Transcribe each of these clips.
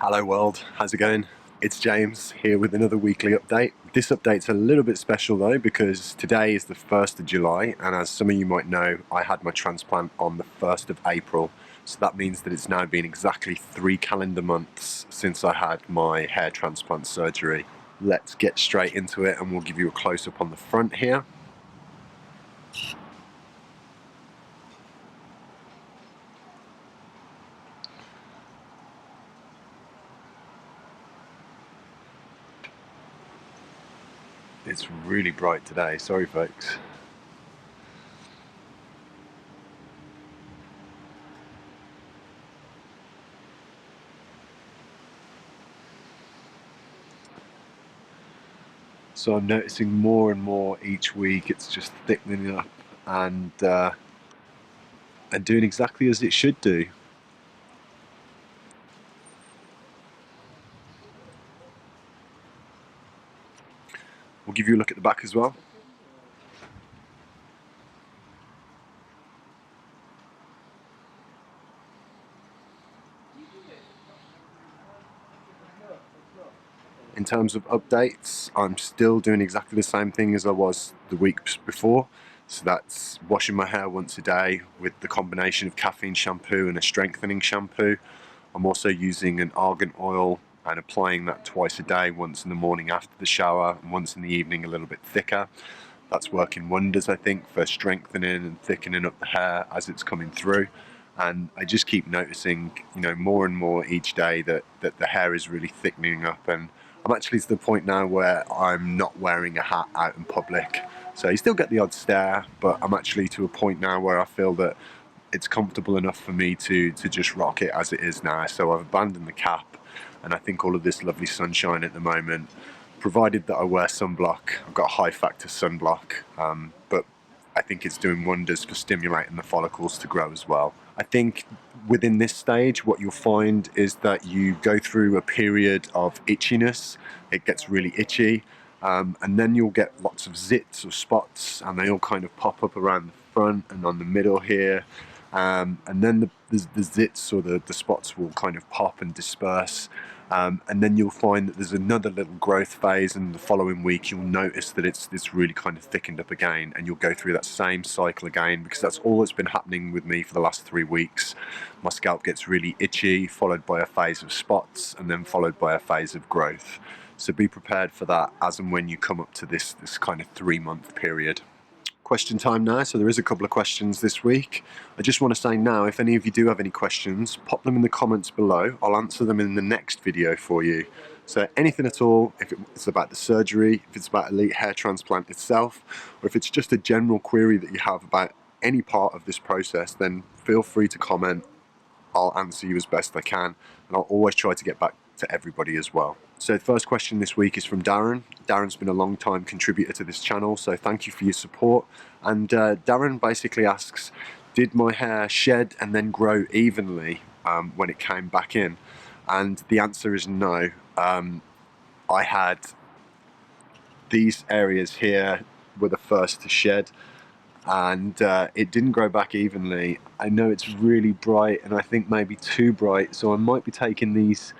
Hello world, how's it going? It's James here with another weekly update. This update's a little bit special though because today is the 1st of July and as some of you might know, I had my transplant on the 1st of April. So that means that it's now been exactly 3 calendar months since I had my hair transplant surgery. Let's get straight into it and we'll give you a close-up on the front here. It's really bright today, sorry folks. So I'm noticing more and more each week it's just thickening up and doing exactly as it should do. We'll give you a look at the back as well. In terms of updates, I'm still doing exactly the same thing as I was the weeks before. So that's washing my hair once a day with the combination of caffeine shampoo and a strengthening shampoo. I'm also using an argan oil and applying that twice a day, once in the morning after the shower and once in the evening a little bit thicker. That's working wonders, I think, for strengthening and thickening up the hair as it's coming through. And I just keep noticing, more and more each day that the hair is really thickening up, and I'm actually to the point now where I'm not wearing a hat out in public. So you still get the odd stare, but I'm actually to a point now where I feel that it's comfortable enough for me to just rock it as it is now. So I've abandoned the cap, and I think all of this lovely sunshine at the moment, provided that I wear sunblock. I've got a high factor sunblock, but I think it's doing wonders for stimulating the follicles to grow as well. I think within this stage, what you'll find is that you go through a period of itchiness. It gets really itchy, and then you'll get lots of zits or spots, and they all kind of pop up around the front and on the middle here. And then the zits or the spots will kind of pop and disperse. And then you'll find that there's another little growth phase, and the following week you'll notice that it's really kind of thickened up again, and you'll go through that same cycle again, because that's all that's been happening with me for the last 3 weeks. My scalp gets really itchy, followed by a phase of spots, and then followed by a phase of growth. So be prepared for that as and when you come up to this kind of 3-month period. Question time now, so there is a couple of questions this week. I just want to say now, if any of you do have any questions, pop them in the comments below. I'll answer them in the next video for you. So anything at all, if it's about the surgery, if it's about Elite Hair Transplant itself, or if it's just a general query that you have about any part of this process, then feel free to comment. I'll answer you as best I can, and I'll always try to get back to everybody as well. So the first question this week is from Darren. Darren's been a long time contributor to this channel, so thank you for your support. And Darren basically asks, did my hair shed and then grow evenly when it came back in? And the answer is no. I had these areas here were the first to shed, and it didn't grow back evenly. I know it's really bright, and I think maybe too bright, so I might be taking these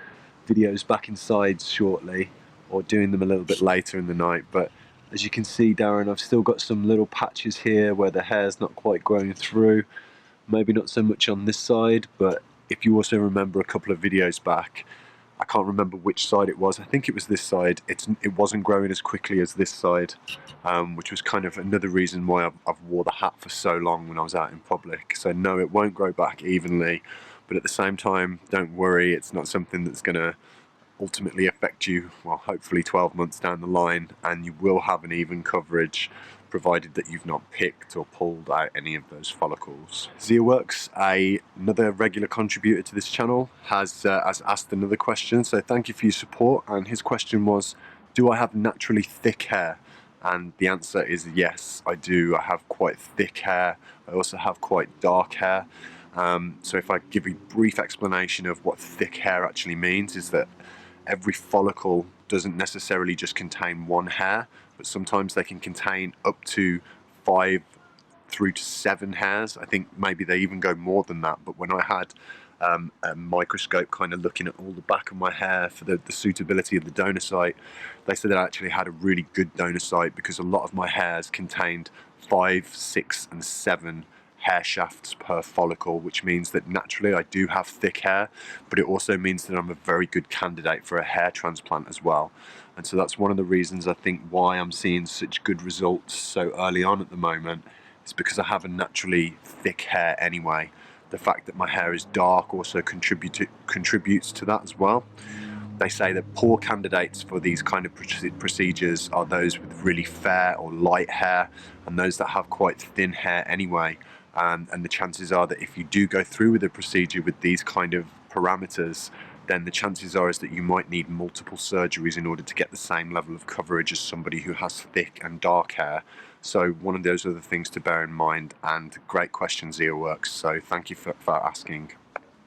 videos back inside shortly, or doing them a little bit later in the night. But as you can see, Darren, I've still got some little patches here where the hair's not quite growing through. Maybe not so much on this side, but if you also remember a couple of videos back, I can't remember which side it was, I think it was this side, it wasn't growing as quickly as this side, which was kind of another reason why I've wore the hat for so long when I was out in public. So no, it won't grow back evenly, but at the same time, don't worry, it's not something that's going to ultimately affect you, well, hopefully 12 months down the line, and you will have an even coverage, provided that you've not picked or pulled out any of those follicles. ZiaWorks, another regular contributor to this channel, has asked another question, so thank you for your support. And his question was, do I have naturally thick hair? And the answer is yes, I do. I have quite thick hair. I also have quite dark hair. So if I give you a brief explanation of what thick hair actually means, is that every follicle doesn't necessarily just contain one hair, but sometimes they can contain up to 5 through to 7 hairs. I think maybe they even go more than that, but when I had a microscope kind of looking at all the back of my hair for the suitability of the donor site. They said that I actually had a really good donor site because a lot of my hairs contained 5, 6 and 7 hair shafts per follicle, which means that naturally I do have thick hair, but it also means that I'm a very good candidate for a hair transplant as well. And so that's one of the reasons I think why I'm seeing such good results so early on at the moment. It's because I have a naturally thick hair anyway. The fact that my hair is dark also contributes to that as well. They say that poor candidates for these kind of procedures are those with really fair or light hair, and those that have quite thin hair anyway. And the chances are that if you do go through with a procedure with these kind of parameters, then the chances are is that you might need multiple surgeries in order to get the same level of coverage as somebody who has thick and dark hair. So one of those are the things to bear in mind, and great questions, Earworks, so thank you for asking.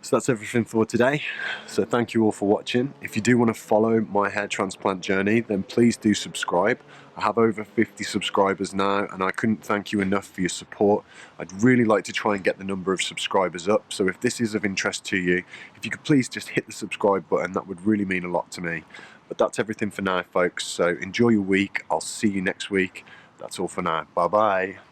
So that's everything for today. So thank you all for watching. If you do want to follow my hair transplant journey, then please do subscribe. I have over 50 subscribers now, and I couldn't thank you enough for your support. I'd really like to try and get the number of subscribers up. So if this is of interest to you, if you could please just hit the subscribe button, that would really mean a lot to me. But that's everything for now, folks. So enjoy your week. I'll see you next week. That's all for now. Bye-bye.